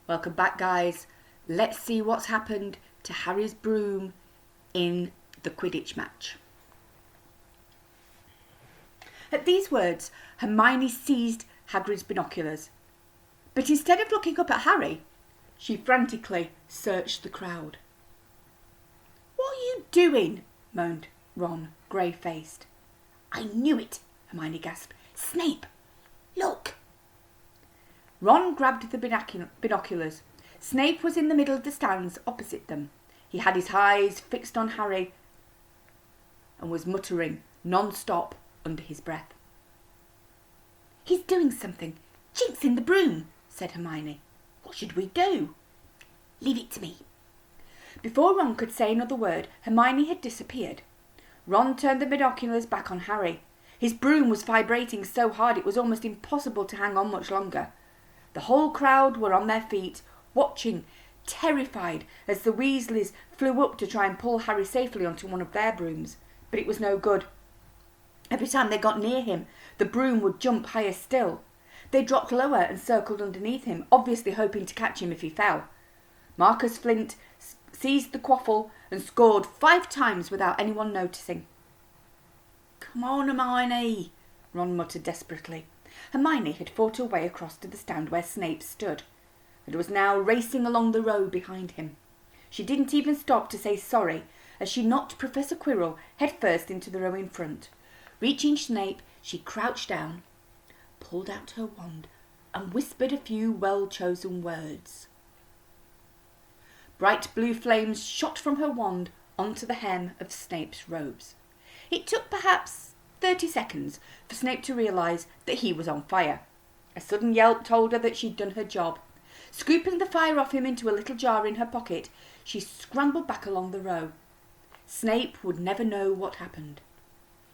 Welcome back, guys. Let's see what's happened to Harry's broom in the Quidditch match. At these words, Hermione seized Hagrid's binoculars. But instead of looking up at Harry, she frantically searched the crowd. "What are you doing?" moaned Ron, grey-faced. "I knew it," Hermione gasped. "Snape, look!" Ron grabbed the binoculars. Snape was in the middle of the stands opposite them. He had his eyes fixed on Harry and was muttering non-stop under his breath. "He's doing something. Jinx in the broom," said Hermione. "What should we do?" "Leave it to me." Before Ron could say another word, Hermione had disappeared. Ron turned the binoculars back on Harry. His broom was vibrating so hard it was almost impossible to hang on much longer. The whole crowd were on their feet, watching, terrified, as the Weasleys flew up to try and pull Harry safely onto one of their brooms. But it was no good. Every time they got near him, the broom would jump higher still. They dropped lower and circled underneath him, obviously hoping to catch him if he fell. Marcus Flint seized the quaffle and scored 5 times without anyone noticing. "Come on, Hermione," Ron muttered desperately. Hermione had fought her way across to the stand where Snape stood, and was now racing along the row behind him. She didn't even stop to say sorry as she knocked Professor Quirrell headfirst into the row in front. Reaching Snape, she crouched down, pulled out her wand, and whispered a few well-chosen words. Bright blue flames shot from her wand onto the hem of Snape's robes. It took perhaps 30 seconds for Snape to realise that he was on fire. A sudden yelp told her that she'd done her job. Scooping the fire off him into a little jar in her pocket, she scrambled back along the row. Snape would never know what happened.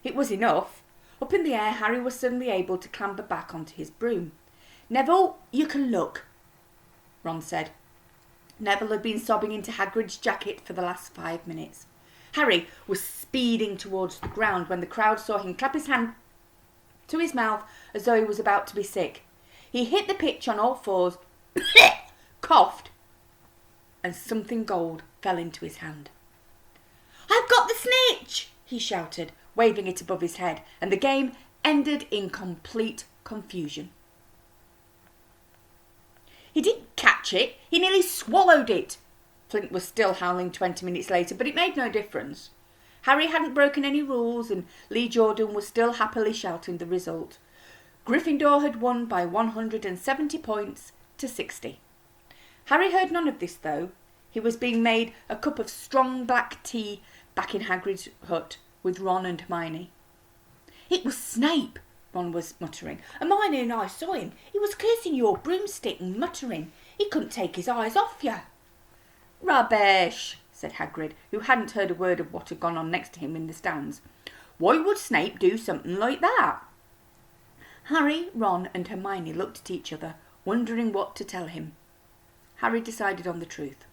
It was enough. Up in the air, Harry was suddenly able to clamber back onto his broom. "Neville, you can look," Ron said. Neville had been sobbing into Hagrid's jacket for the last 5 minutes. Harry was speeding towards the ground when the crowd saw him clap his hand to his mouth as though he was about to be sick. He hit the pitch on all fours, coughed, and something gold fell into his hand. "I've got the snitch!" he shouted, waving it above his head, and the game ended in complete confusion. "He didn't catch it, he nearly swallowed it." Flint was still howling 20 minutes later, but it made no difference. Harry hadn't broken any rules, and Lee Jordan was still happily shouting the result. Gryffindor had won by 170 points to 60. Harry heard none of this, though. He was being made a cup of strong black tea back in Hagrid's hut with Ron and Hermione. "It was Snape," Ron was muttering. "Hermione and I saw him. He was kissing your broomstick and muttering. He couldn't take his eyes off you." "Rubbish," said Hagrid, who hadn't heard a word of what had gone on next to him in the stands. "Why would Snape do something like that?" Harry, Ron and Hermione looked at each other, wondering what to tell him. Harry decided on the truth.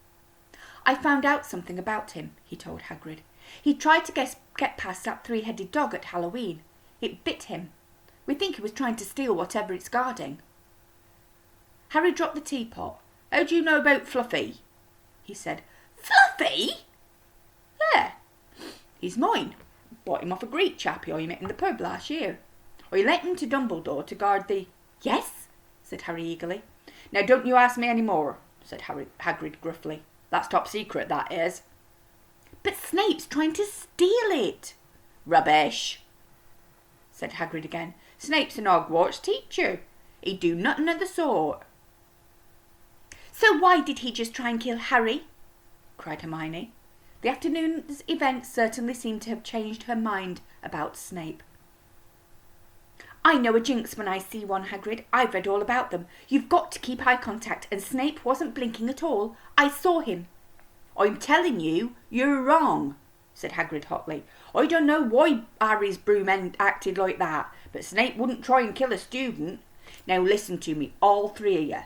"I found out something about him," he told Hagrid. "He tried to get past that 3-headed dog at Halloween. It bit him. We think he was trying to steal whatever it's guarding." Harry dropped the teapot. "How do you know about Fluffy?" he said. "Fluffy?" "Yeah, he's mine. Bought him off a Greek chappie I met in the pub last year. I lent him to Dumbledore to guard the—" "Yes?" said Harry eagerly. "Now don't you ask me any more," said Hagrid gruffly. "That's top secret, that is." "But Snape's trying to steal it." "Rubbish," said Hagrid again. "Snape's an Hogwarts teacher. He'd do nothing of the sort." "So why did he just try and kill Harry?" cried Hermione. The afternoon's events certainly seemed to have changed her mind about Snape. "I know a jinx when I see one, Hagrid. I've read all about them. You've got to keep eye contact, and Snape wasn't blinking at all. I saw him." "I'm telling you, you're wrong," said Hagrid hotly. "I don't know why Harry's broom acted like that, but Snape wouldn't try and kill a student. Now listen to me, all 3 of you.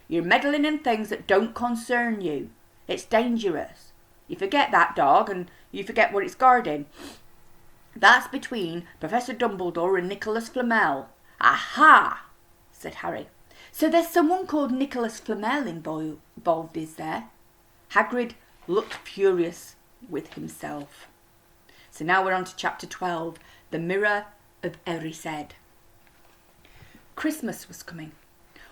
You're meddling in things that don't concern you. It's dangerous. You forget that dog, and you forget what it's guarding. That's between Professor Dumbledore and Nicholas Flamel." "Aha!" said Harry. So there's someone called Nicholas Flamel involved, is there? Hagrid looked furious with himself. So now we're on to chapter 12, The Mirror of Erised. Christmas was coming.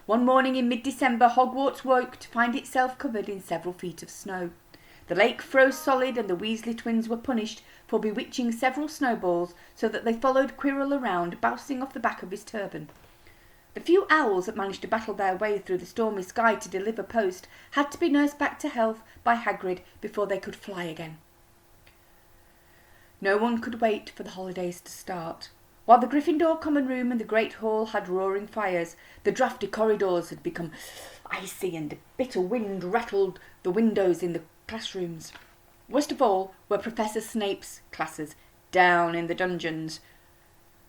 One morning in mid-December, Hogwarts woke to find itself covered in several feet of snow. The lake froze solid and the Weasley twins were punished for bewitching several snowballs so that they followed Quirrell around, bouncing off the back of his turban. The few owls that managed to battle their way through the stormy sky to deliver post had to be nursed back to health by Hagrid before they could fly again. No one could wait for the holidays to start. While the Gryffindor common room and the Great Hall had roaring fires, the draughty corridors had become icy and a bitter wind rattled the windows in the classrooms. Worst of all were Professor Snape's classes down in the dungeons,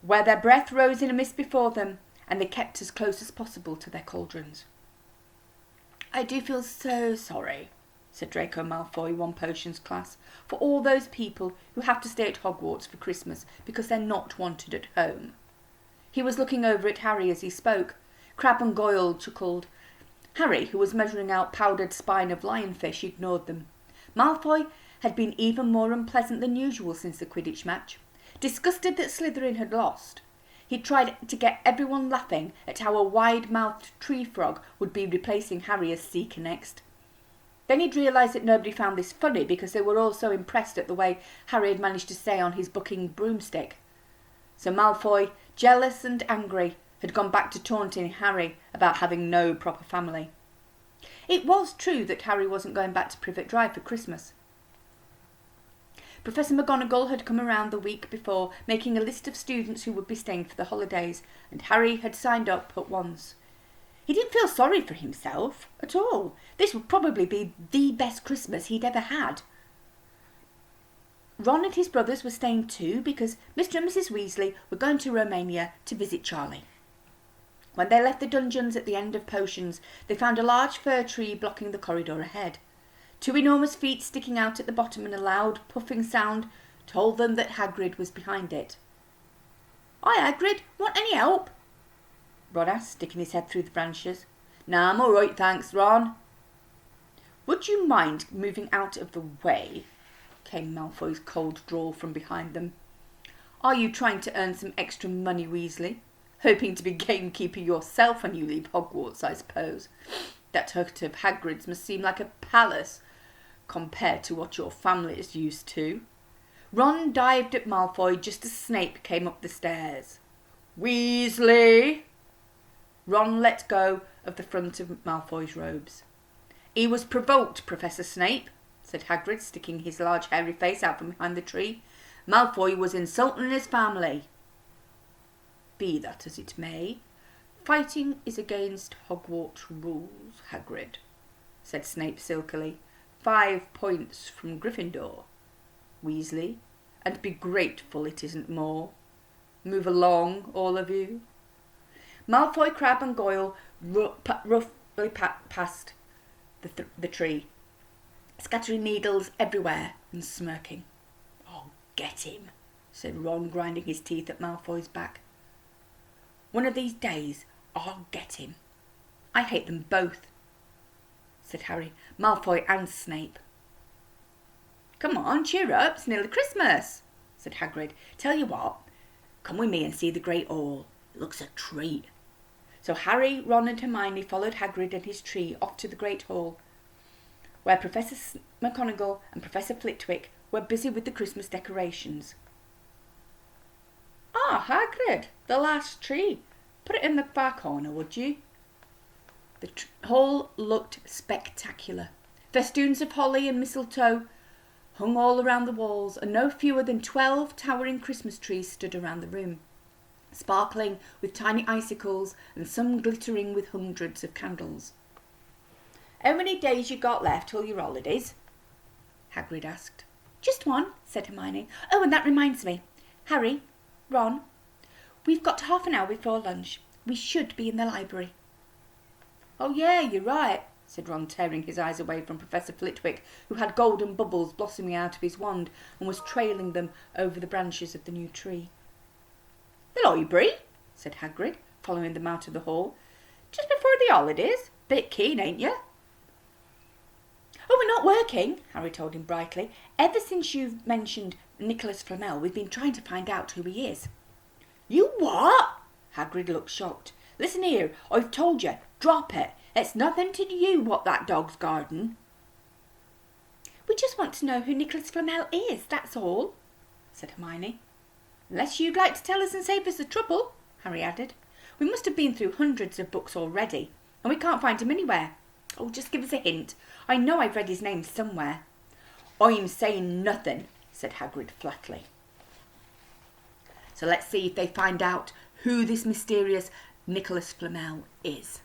where their breath rose in a mist before them, and they kept as close as possible to their cauldrons. "I do feel so sorry," said Draco Malfoy, one potions class, "for all those people who have to stay at Hogwarts for Christmas because they're not wanted at home." He was looking over at Harry as he spoke. Crabbe and Goyle chuckled. Harry, who was measuring out powdered spine of lionfish, ignored them. Malfoy had been even more unpleasant than usual since the Quidditch match. Disgusted that Slytherin had lost, he tried to get everyone laughing at how a wide-mouthed tree frog would be replacing Harry as Seeker next. Then he'd realised that nobody found this funny because they were all so impressed at the way Harry had managed to stay on his bucking broomstick. So Malfoy, jealous and angry, had gone back to taunting Harry about having no proper family. It was true that Harry wasn't going back to Privet Drive for Christmas. Professor McGonagall had come around the week before, making a list of students who would be staying for the holidays, and Harry had signed up at once. He didn't feel sorry for himself at all. This would probably be the best Christmas he'd ever had. Ron and his brothers were staying too because Mr. and Mrs. Weasley were going to Romania to visit Charlie. When they left the dungeons at the end of potions, they found a large fir tree blocking the corridor ahead. Two enormous feet sticking out at the bottom and a loud puffing sound told them that Hagrid was behind it. "Hi, Hagrid. Want any help?" Ron asked, sticking his head through the branches. "Nah, I'm all right, thanks, Ron." "Would you mind moving out of the way?" came Malfoy's cold drawl from behind them. "Are you trying to earn some extra money, Weasley? Hoping to be gamekeeper yourself when you leave Hogwarts, I suppose. That hut of Hagrid's must seem like a palace compared to what your family is used to." Ron dived at Malfoy just as Snape came up the stairs. "Weasley!" Ron let go of the front of Malfoy's robes. "He was provoked, Professor Snape," said Hagrid, sticking his large hairy face out from behind the tree. "Malfoy was insulting his family." "Be that as it may, fighting is against Hogwarts rules, Hagrid," said Snape silkily. 5 points from Gryffindor, Weasley, and be grateful it isn't more. Move along, all of you." Malfoy, Crabbe and Goyle roughly past the tree, scattering needles everywhere and smirking. "Oh, get him," said Ron, grinding his teeth at Malfoy's back. "One of these days I'll get him. I hate them both," said Harry, Malfoy and Snape. "Come on, cheer up, it's nearly Christmas," said Hagrid. "Tell you what, come with me and see the Great Hall. It looks a treat." So Harry, Ron and Hermione followed Hagrid and his tree off to the Great Hall, where Professor McGonagall and Professor Flitwick were busy with the Christmas decorations. "Ah, Hagrid, the last tree. Put it in the far corner, would you?" The hall looked spectacular. Festoons of holly and mistletoe hung all around the walls, and no fewer than 12 towering Christmas trees stood around the room, sparkling with tiny icicles and some glittering with hundreds of candles. "How many days you got left till your holidays?" Hagrid asked. "Just one," said Hermione. "Oh, and that reminds me. Harry, Ron, we've got half an hour before lunch. We should be in the library." "Oh yeah, you're right," said Ron, tearing his eyes away from Professor Flitwick, who had golden bubbles blossoming out of his wand and was trailing them over the branches of the new tree. "The library?" said Hagrid, following them out of the hall. Just before the holidays. Bit keen, ain't you? Oh, we're not working, Harry told him brightly. Ever since you've mentioned Nicholas Flamel, we've been trying to find out who he is. You what? Hagrid looked shocked. Listen here, I've told you, drop it. It's nothing to you what that dog's garden. We just want to know who Nicholas Flamel is, that's all, said Hermione. Unless you'd like to tell us and save us the trouble, Harry added. We must have been through hundreds of books already, and we can't find him anywhere. Oh, just give us a hint. I know I've read his name somewhere. I'm saying nothing, said Hagrid flatly. So let's see if they find out who this mysterious Nicholas Flamel is.